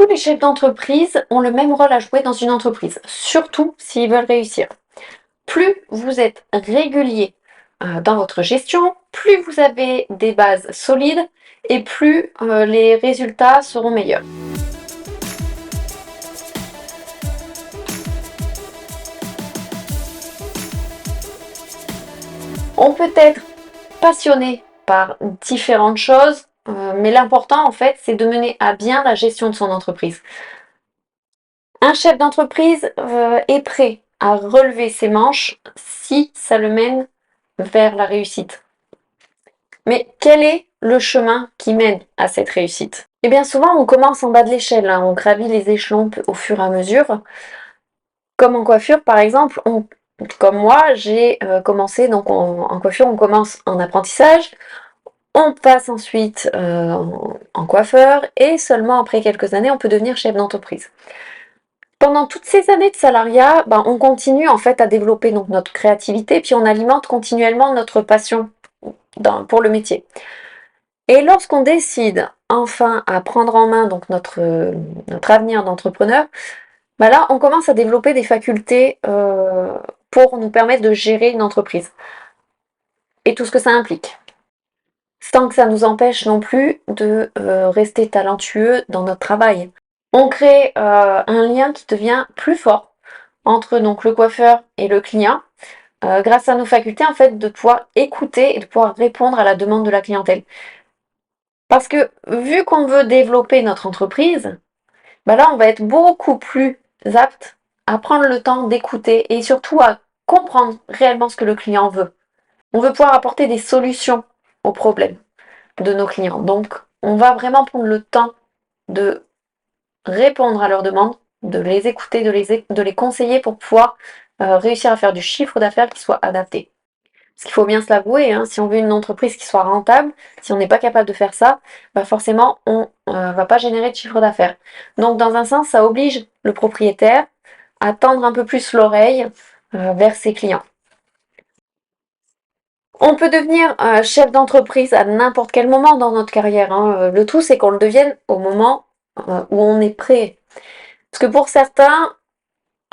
Tous les chefs d'entreprise ont le même rôle à jouer dans une entreprise, surtout s'ils veulent réussir. Plus vous êtes régulier dans votre gestion, plus vous avez des bases solides et plus les résultats seront meilleurs. On peut être passionné par différentes choses, mais l'important en fait c'est de mener à bien la gestion de son entreprise. Un chef d'entreprise est prêt à relever ses manches si ça le mène vers la réussite. Mais quel est le chemin qui mène à cette réussite? Eh bien souvent on commence en bas de l'échelle, on gravit les échelons au fur et à mesure. Comme en coiffure par exemple, comme moi j'ai commencé donc en coiffure, on commence en apprentissage, on passe ensuite en coiffeur et seulement après quelques années on peut devenir chef d'entreprise. Pendant toutes ces années de salariat, on continue en fait à développer donc notre créativité, puis on alimente continuellement notre passion pour le métier. Et lorsqu'on décide enfin à prendre en main donc notre avenir d'entrepreneur, là on commence à développer des facultés pour nous permettre de gérer une entreprise et tout ce que ça implique. Sans que ça nous empêche non plus de rester talentueux dans notre travail. On crée un lien qui devient plus fort entre donc le coiffeur et le client, grâce à nos facultés en fait de pouvoir écouter et de pouvoir répondre à la demande de la clientèle. Parce que vu qu'on veut développer notre entreprise, là on va être beaucoup plus apte à prendre le temps d'écouter et surtout à comprendre réellement ce que le client veut. On veut pouvoir apporter des solutions aux problèmes de nos clients. Donc on va vraiment prendre le temps de répondre à leurs demandes, de les écouter, de les conseiller pour pouvoir réussir à faire du chiffre d'affaires qui soit adapté. Parce qu'il faut bien se l'avouer, si on veut une entreprise qui soit rentable, si on n'est pas capable de faire ça, forcément on va pas générer de chiffre d'affaires. Donc dans un sens, ça oblige le propriétaire à tendre un peu plus l'oreille vers ses clients. On peut devenir chef d'entreprise à n'importe quel moment dans notre carrière. Le tout, c'est qu'on le devienne au moment où on est prêt. Parce que pour certains,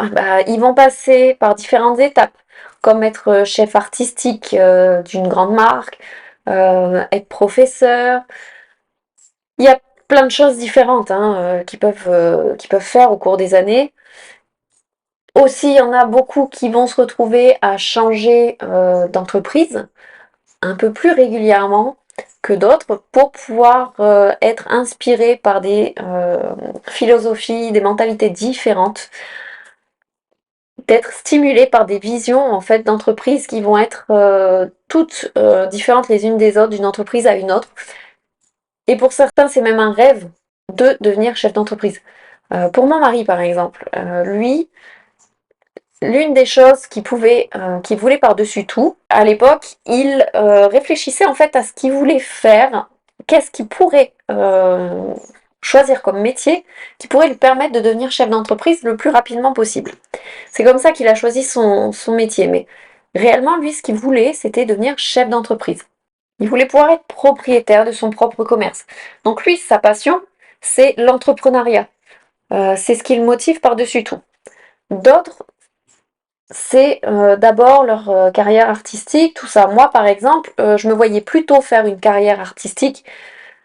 ils vont passer par différentes étapes, comme être chef artistique d'une grande marque, être professeur. Il y a plein de choses différentes qu'ils peuvent faire au cours des années. Aussi, il y en a beaucoup qui vont se retrouver à changer d'entreprise un peu plus régulièrement que d'autres pour pouvoir être inspirés par des philosophies, des mentalités différentes, d'être stimulés par des visions en fait d'entreprises qui vont être toutes différentes les unes des autres, d'une entreprise à une autre. Et pour certains, c'est même un rêve de devenir chef d'entreprise. Pour mon mari, par exemple, lui, l'une des choses qu'il voulait par-dessus tout, à l'époque, il réfléchissait en fait à ce qu'il voulait faire, qu'est-ce qu'il pourrait choisir comme métier qui pourrait lui permettre de devenir chef d'entreprise le plus rapidement possible. C'est comme ça qu'il a choisi son métier, mais réellement, lui, ce qu'il voulait, c'était devenir chef d'entreprise. Il voulait pouvoir être propriétaire de son propre commerce. Donc lui, sa passion, c'est l'entrepreneuriat. C'est ce qui le motive par-dessus tout. D'autres, c'est d'abord leur carrière artistique, tout ça. Moi, par exemple, je me voyais plutôt faire une carrière artistique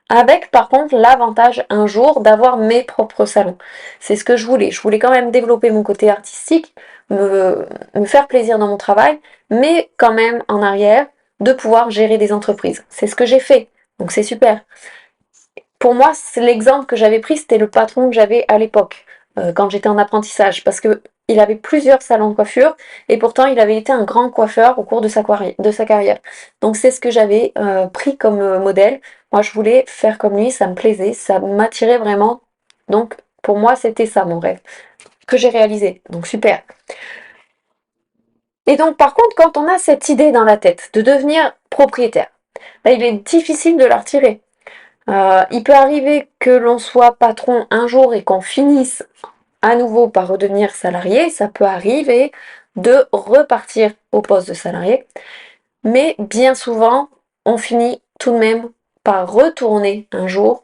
avec, par contre, l'avantage un jour d'avoir mes propres salons. C'est ce que je voulais. Je voulais quand même développer mon côté artistique, me faire plaisir dans mon travail, mais quand même, en arrière, de pouvoir gérer des entreprises. C'est ce que j'ai fait. Donc c'est super. Pour moi, c'est l'exemple que j'avais pris, c'était le patron que j'avais à l'époque, quand j'étais en apprentissage, parce que il avait plusieurs salons de coiffure et pourtant il avait été un grand coiffeur au cours de sa carrière. Donc c'est ce que j'avais pris comme modèle. Moi je voulais faire comme lui, ça me plaisait, ça m'attirait vraiment. Donc pour moi c'était ça mon rêve que j'ai réalisé. Donc super. Et donc par contre quand on a cette idée dans la tête de devenir propriétaire, il est difficile de la retirer. Il peut arriver que l'on soit patron un jour et qu'on finisse à nouveau par redevenir salarié, ça peut arriver de repartir au poste de salarié, mais bien souvent, on finit tout de même par retourner un jour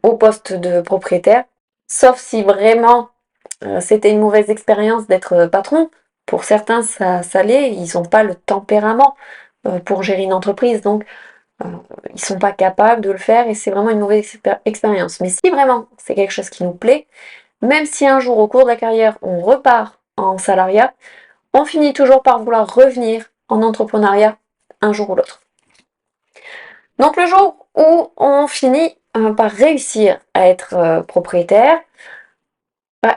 au poste de propriétaire, sauf si vraiment c'était une mauvaise expérience d'être patron. Pour certains, ça l'est, ils n'ont pas le tempérament pour gérer une entreprise, donc euh, ils sont pas capables de le faire et c'est vraiment une mauvaise expérience. Mais si vraiment c'est quelque chose qui nous plaît, même si un jour au cours de la carrière on repart en salariat, on finit toujours par vouloir revenir en entrepreneuriat un jour ou l'autre. Donc le jour où on finit par réussir à être propriétaire,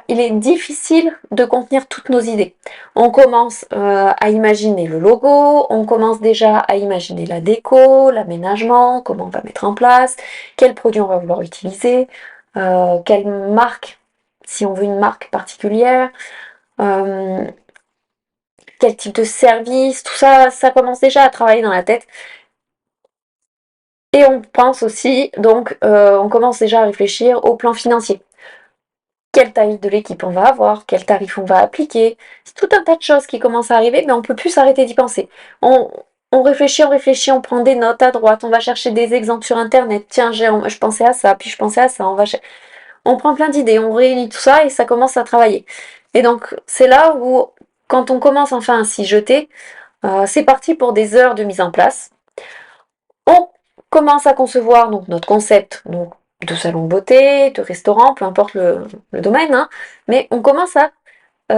il est difficile de contenir toutes nos idées. On commence à imaginer le logo, on commence déjà à imaginer la déco, l'aménagement, comment on va mettre en place, quels produits on va vouloir utiliser, quelle marque, si on veut une marque particulière, euh, quel type de service, tout ça, ça commence déjà à travailler dans la tête. Et on pense aussi, donc on commence déjà à réfléchir au plan financier. Quelle taille de l'équipe on va avoir, quel tarif on va appliquer. C'est tout un tas de choses qui commencent à arriver, mais on peut plus s'arrêter d'y penser. On réfléchit, on prend des notes à droite, on va chercher des exemples sur internet. Tiens, je pensais à ça, puis je pensais à ça. On prend plein d'idées, on réunit tout ça et ça commence à travailler. Et donc c'est là où, quand on commence enfin à s'y jeter, c'est parti pour des heures de mise en place. On commence à concevoir donc notre concept donc, de salon de beauté, de restaurant, peu importe le domaine, hein, mais on commence à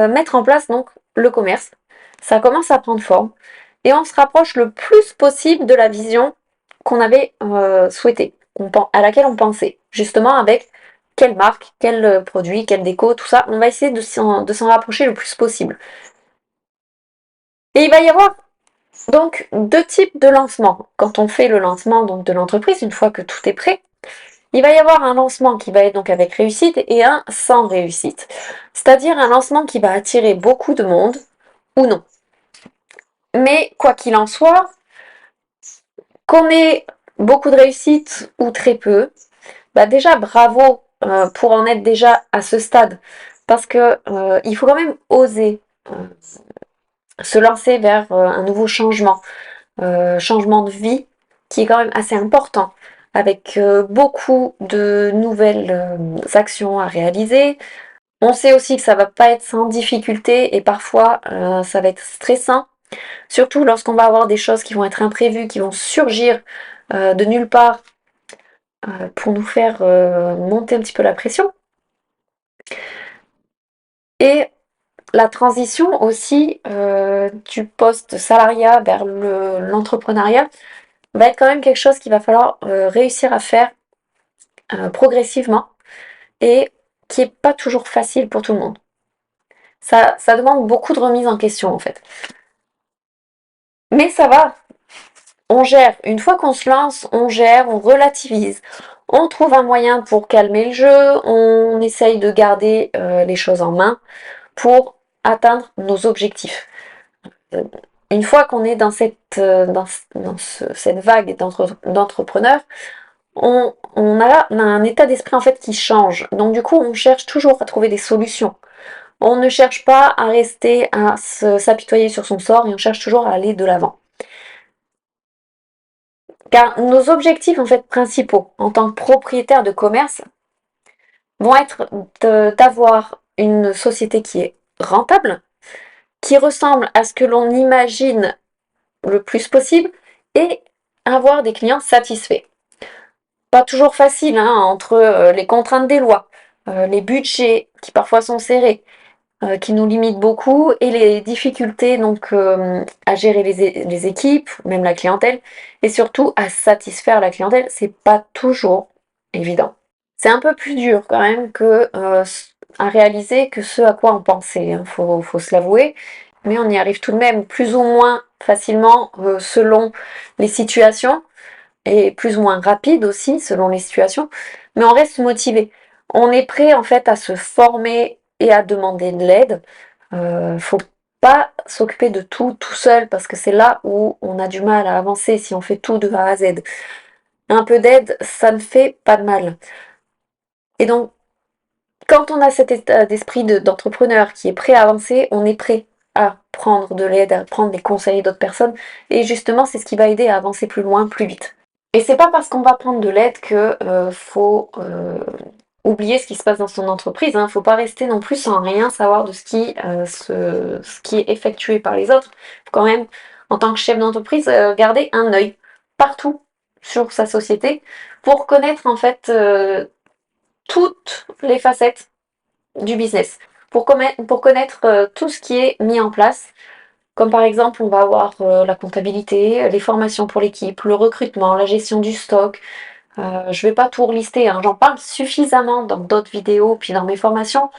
mettre en place donc le commerce. Ça commence à prendre forme et on se rapproche le plus possible de la vision qu'on avait souhaitée, à laquelle on pensait, justement avec quelle marque, quel produit, quelle déco, tout ça. On va essayer de s'en rapprocher le plus possible. Et il va y avoir donc deux types de lancement. Quand on fait le lancement donc, de l'entreprise, une fois que tout est prêt, il va y avoir un lancement qui va être donc avec réussite et un sans réussite. C'est-à-dire un lancement qui va attirer beaucoup de monde ou non. Mais quoi qu'il en soit, qu'on ait beaucoup de réussite ou très peu, déjà bravo pour en être déjà à ce stade. Parce que il faut quand même oser se lancer vers un nouveau changement de vie qui est quand même assez important, avec beaucoup de nouvelles actions à réaliser. On sait aussi que ça va pas être sans difficulté et parfois ça va être stressant, surtout lorsqu'on va avoir des choses qui vont être imprévues, qui vont surgir de nulle part pour nous faire monter un petit peu la pression. Et la transition aussi du poste salariat vers l'entrepreneuriat va être quand même quelque chose qu'il va falloir réussir à faire progressivement et qui est pas toujours facile pour tout le monde. Ça demande beaucoup de remise en question en fait. Mais ça va, on gère. Une fois qu'on se lance, on gère, on relativise. On trouve un moyen pour calmer le jeu, on essaye de garder les choses en main pour atteindre nos objectifs. Une fois qu'on est dans cette vague d'entrepreneurs, on a un état d'esprit en fait qui change. Donc du coup, on cherche toujours à trouver des solutions. On ne cherche pas à rester à s'apitoyer sur son sort et on cherche toujours à aller de l'avant. Car nos objectifs en fait principaux en tant que propriétaire de commerce vont être d'avoir une société qui est rentable, qui ressemble à ce que l'on imagine le plus possible et avoir des clients satisfaits. Pas toujours facile hein, entre les contraintes des lois, les budgets qui parfois sont serrés, qui nous limitent beaucoup et les difficultés donc à gérer les équipes, même la clientèle, et surtout à satisfaire la clientèle, c'est pas toujours évident. C'est un peu plus dur quand même que à réaliser que ce à quoi on pensait, hein, faut se l'avouer, mais on y arrive tout de même plus ou moins facilement selon les situations et plus ou moins rapide aussi selon les situations, mais on reste motivé. On est prêt en fait à se former et à demander de l'aide. Faut pas s'occuper de tout seul parce que c'est là où on a du mal à avancer si on fait tout de A à Z. Un peu d'aide, ça ne fait pas de mal. Et donc, quand on a cet état d'esprit d'entrepreneur qui est prêt à avancer, on est prêt à prendre de l'aide, à prendre les conseils d'autres personnes. Et justement, c'est ce qui va aider à avancer plus loin, plus vite. Et c'est pas parce qu'on va prendre de l'aide que faut oublier ce qui se passe dans son entreprise, hein. Faut pas rester non plus sans rien savoir de ce qui est effectué par les autres. Faut quand même, en tant que chef d'entreprise, garder un œil partout sur sa société pour connaître en fait toutes les facettes du business, pour connaître tout ce qui est mis en place. Comme par exemple, on va avoir la comptabilité, les formations pour l'équipe, le recrutement, la gestion du stock. Je vais pas tout relister, hein. J'en parle suffisamment dans d'autres vidéos, puis dans mes formations.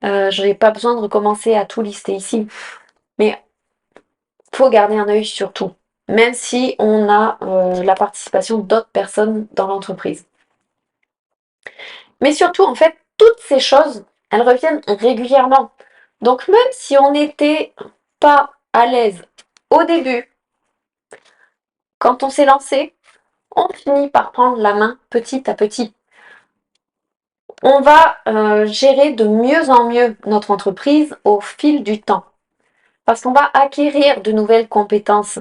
Je n'ai pas besoin de recommencer à tout lister ici. Mais faut garder un œil sur tout, même si on a la participation d'autres personnes dans l'entreprise. Mais surtout, en fait, toutes ces choses, elles reviennent régulièrement. Donc même si on n'était pas à l'aise au début, quand on s'est lancé, on finit par prendre la main petit à petit. On va gérer de mieux en mieux notre entreprise au fil du temps. Parce qu'on va acquérir de nouvelles compétences.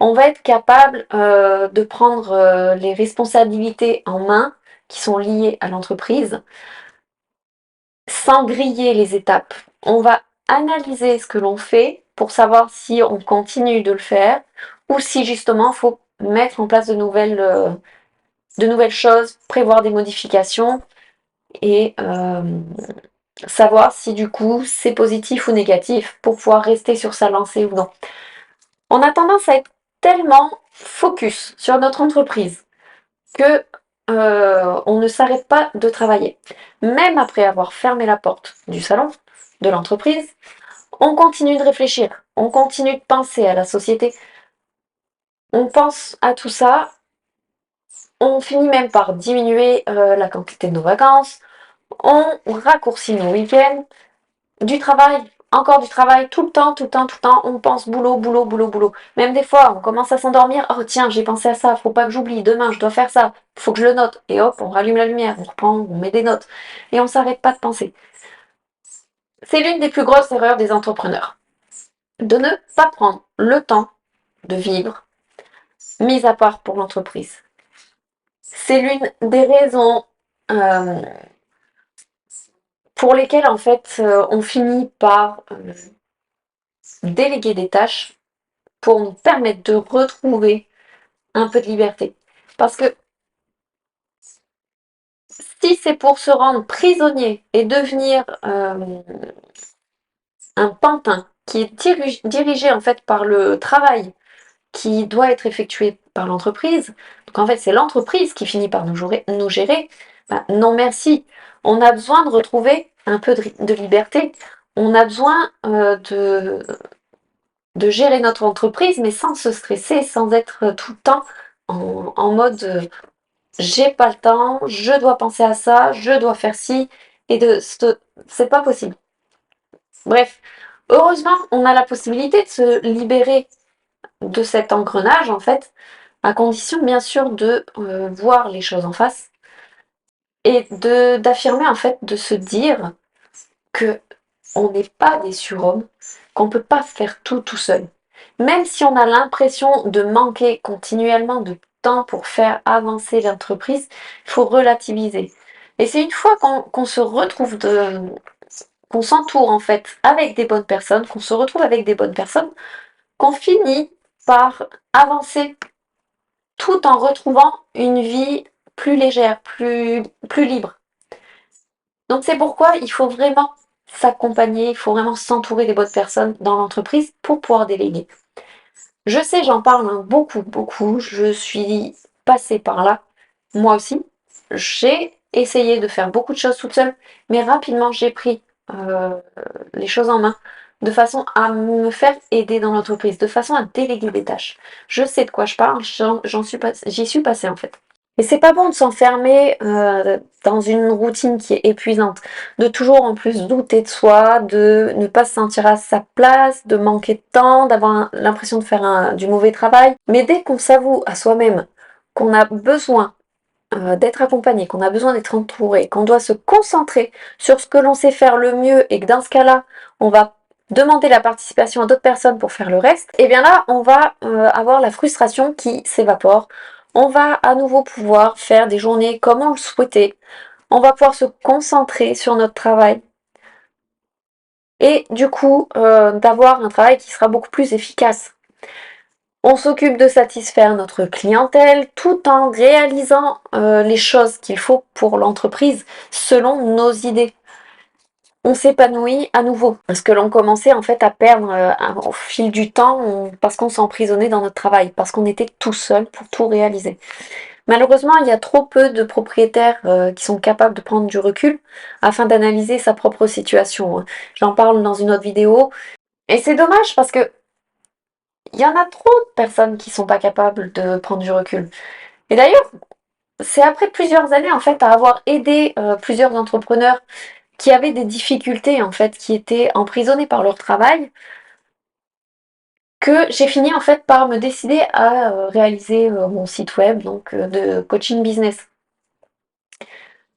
On va être capable de prendre les responsabilités en main qui sont liées à l'entreprise sans griller les étapes. On va analyser ce que l'on fait pour savoir si on continue de le faire ou si justement il faut mettre en place de nouvelles choses, prévoir des modifications et savoir si du coup c'est positif ou négatif pour pouvoir rester sur sa lancée ou non. On a tendance à être tellement focus sur notre entreprise que on ne s'arrête pas de travailler. Même après avoir fermé la porte du salon, de l'entreprise, on continue de réfléchir, on continue de penser à la société, on pense à tout ça, on finit même par diminuer la quantité de nos vacances, on raccourcit nos week-ends, du travail, encore du travail, tout le temps, tout le temps, tout le temps, on pense boulot, boulot, boulot, boulot. Même des fois, on commence à s'endormir, oh tiens, j'ai pensé à ça, faut pas que j'oublie, demain je dois faire ça, faut que je le note. Et hop, on rallume la lumière, on reprend, on met des notes. Et on s'arrête pas de penser. C'est l'une des plus grosses erreurs des entrepreneurs. De ne pas prendre le temps de vivre, mis à part pour l'entreprise. C'est l'une des raisons pour lesquelles en fait on finit par déléguer des tâches pour nous permettre de retrouver un peu de liberté. Parce que si c'est pour se rendre prisonnier et devenir un pantin qui est dirigé en fait par le travail qui doit être effectué par l'entreprise, donc en fait c'est l'entreprise qui finit par nous gérer, ben non merci. On a besoin de retrouver un peu de liberté. On a besoin de gérer notre entreprise, mais sans se stresser, sans être tout le temps en mode j'ai pas le temps, je dois penser à ça, je dois faire ci, et c'est pas possible. Bref, heureusement, on a la possibilité de se libérer de cet engrenage, en fait, à condition, bien sûr, de voir les choses en face et d'affirmer, en fait, de se dire que on n'est pas des surhommes, qu'on peut pas faire tout seul. Même si on a l'impression de manquer continuellement de temps pour faire avancer l'entreprise, il faut relativiser. Et c'est une fois qu'on se retrouve qu'on s'entoure en fait avec des bonnes personnes, qu'on se retrouve avec des bonnes personnes, qu'on finit par avancer tout en retrouvant une vie plus légère, plus libre. Donc c'est pourquoi il faut vraiment s'accompagner, il faut vraiment s'entourer des bonnes personnes dans l'entreprise pour pouvoir déléguer. Je sais, j'en parle beaucoup, beaucoup, je suis passée par là, moi aussi. J'ai essayé de faire beaucoup de choses toute seule, mais rapidement j'ai pris les choses en main de façon à me faire aider dans l'entreprise, de façon à déléguer des tâches. Je sais de quoi je parle, j'y suis passée en fait. Et c'est pas bon de s'enfermer dans une routine qui est épuisante, de toujours en plus douter de soi, de ne pas se sentir à sa place, de manquer de temps, d'avoir l'impression de faire du mauvais travail. Mais dès qu'on s'avoue à soi-même qu'on a besoin d'être accompagné, qu'on a besoin d'être entouré, qu'on doit se concentrer sur ce que l'on sait faire le mieux et que dans ce cas-là, on va demander la participation à d'autres personnes pour faire le reste, et bien là, on va avoir la frustration qui s'évapore. On va à nouveau pouvoir faire des journées comme on le souhaitait. On va pouvoir se concentrer sur notre travail. Et du coup, d'avoir un travail qui sera beaucoup plus efficace. On s'occupe de satisfaire notre clientèle tout en réalisant les choses qu'il faut pour l'entreprise selon nos idées. On s'épanouit à nouveau. Ce que l'on commençait en fait à perdre au fil du temps parce qu'on s'emprisonnait dans notre travail, parce qu'on était tout seul pour tout réaliser. Malheureusement, il y a trop peu de propriétaires qui sont capables de prendre du recul afin d'analyser sa propre situation. J'en parle dans une autre vidéo. Et c'est dommage parce que il y en a trop de personnes qui sont pas capables de prendre du recul. Et d'ailleurs, c'est après plusieurs années en fait à avoir aidé plusieurs entrepreneurs qui avaient des difficultés en fait, qui étaient emprisonnés par leur travail, que j'ai fini en fait par me décider à réaliser mon site web donc de coaching business.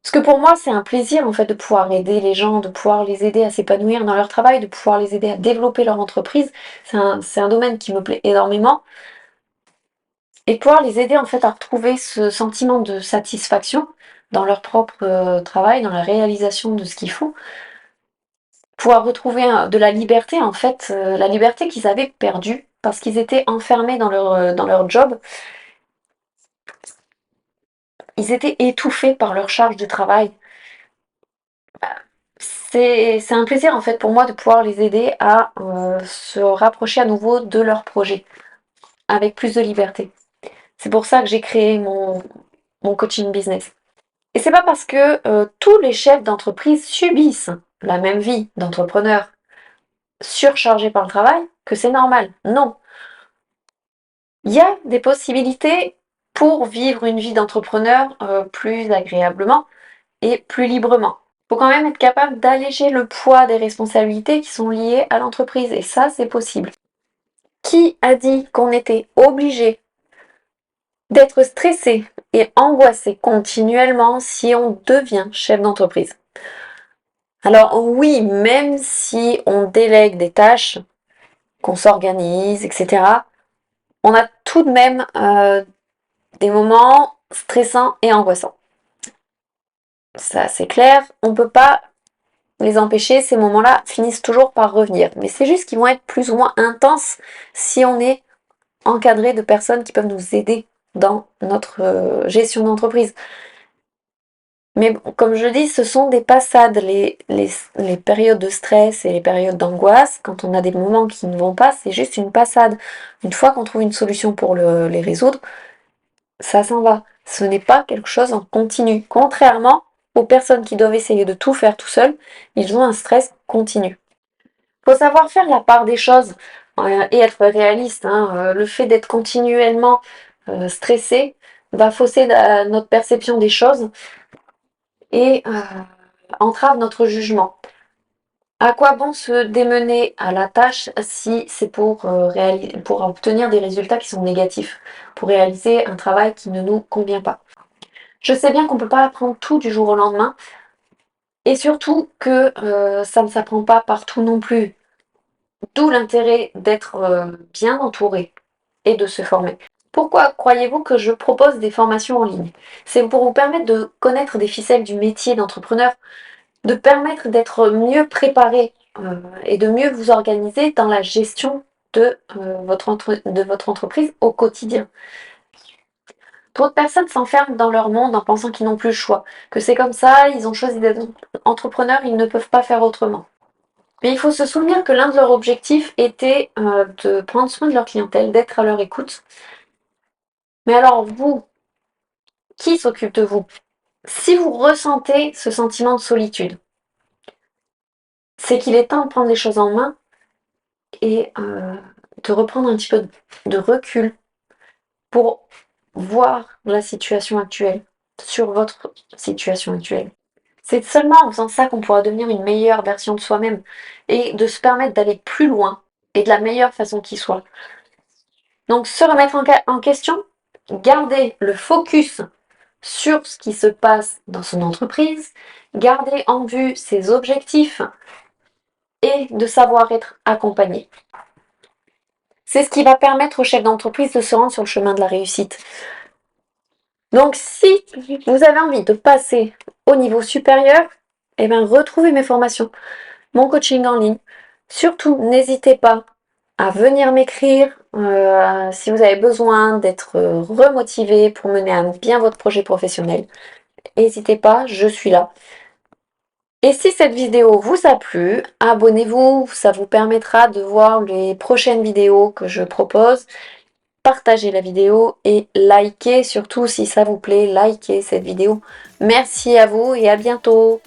Parce que pour moi, c'est un plaisir en fait de pouvoir aider les gens, de pouvoir les aider à s'épanouir dans leur travail, de pouvoir les aider à développer leur entreprise. C'est un domaine qui me plaît énormément. Et pouvoir les aider en fait à retrouver ce sentiment de satisfaction dans leur propre travail, dans la réalisation de ce qu'ils font. Pouvoir retrouver de la liberté en fait, la liberté qu'ils avaient perdue parce qu'ils étaient enfermés dans leur job. Ils étaient étouffés par leur charge de travail. C'est un plaisir en fait pour moi de pouvoir les aider à se rapprocher à nouveau de leur projet avec plus de liberté. C'est pour ça que j'ai créé mon coaching business. Et c'est pas parce que tous les chefs d'entreprise subissent la même vie d'entrepreneur surchargé par le travail que c'est normal. Non. Il y a des possibilités pour vivre une vie d'entrepreneur plus agréablement et plus librement. Il faut quand même être capable d'alléger le poids des responsabilités qui sont liées à l'entreprise, et ça, c'est possible. Qui a dit qu'on était obligé d'être stressé et angoissé continuellement si on devient chef d'entreprise? Alors oui, même si on délègue des tâches, qu'on s'organise, etc., on a tout de même des moments stressants et angoissants. Ça, c'est clair, on ne peut pas les empêcher, ces moments-là finissent toujours par revenir. Mais c'est juste qu'ils vont être plus ou moins intenses si on est encadré de personnes qui peuvent nous aider dans notre gestion d'entreprise. Mais bon, comme je dis, ce sont des passades. Les périodes de stress et les périodes d'angoisse, quand on a des moments qui ne vont pas, c'est juste une passade. Une fois qu'on trouve une solution pour les résoudre, ça s'en va. Ce n'est pas quelque chose en continu. Contrairement aux personnes qui doivent essayer de tout faire tout seul, ils ont un stress continu. Il faut savoir faire la part des choses et être réaliste. Le fait d'être continuellement stressé va fausser notre perception des choses et entrave notre jugement. À quoi bon se démener à la tâche si c'est pour obtenir des résultats qui sont négatifs, pour réaliser un travail qui ne nous convient pas? Je sais bien qu'on ne peut pas apprendre tout du jour au lendemain, et surtout que ça ne s'apprend pas partout non plus. D'où l'intérêt d'être bien entouré et de se former. Pourquoi croyez-vous que je propose des formations en ligne? C'est pour vous permettre de connaître des ficelles du métier d'entrepreneur, de permettre d'être mieux préparé et de mieux vous organiser dans la gestion de votre entreprise au quotidien. Trop de personnes s'enferment dans leur monde en pensant qu'ils n'ont plus le choix, que c'est comme ça, ils ont choisi d'être entrepreneurs, ils ne peuvent pas faire autrement. Mais il faut se souvenir que l'un de leurs objectifs était de prendre soin de leur clientèle, d'être à leur écoute. Mais alors vous, qui s'occupe de vous? Si vous ressentez ce sentiment de solitude, c'est qu'il est temps de prendre les choses en main et de reprendre un petit peu de recul pour voir la situation actuelle, sur votre situation actuelle. C'est seulement en faisant ça qu'on pourra devenir une meilleure version de soi-même et de se permettre d'aller plus loin et de la meilleure façon qui soit. Donc se remettre en question, garder le focus sur ce qui se passe dans son entreprise, garder en vue ses objectifs et de savoir être accompagné. C'est ce qui va permettre au chef d'entreprise de se rendre sur le chemin de la réussite. Donc si vous avez envie de passer au niveau supérieur, eh bien retrouvez mes formations, mon coaching en ligne. Surtout, n'hésitez pas à venir m'écrire si vous avez besoin d'être remotivé pour mener à bien votre projet professionnel. N'hésitez pas, je suis là. Et si cette vidéo vous a plu, abonnez-vous, ça vous permettra de voir les prochaines vidéos que je propose. Partagez la vidéo et likez, surtout si ça vous plaît, likez cette vidéo. Merci à vous et à bientôt.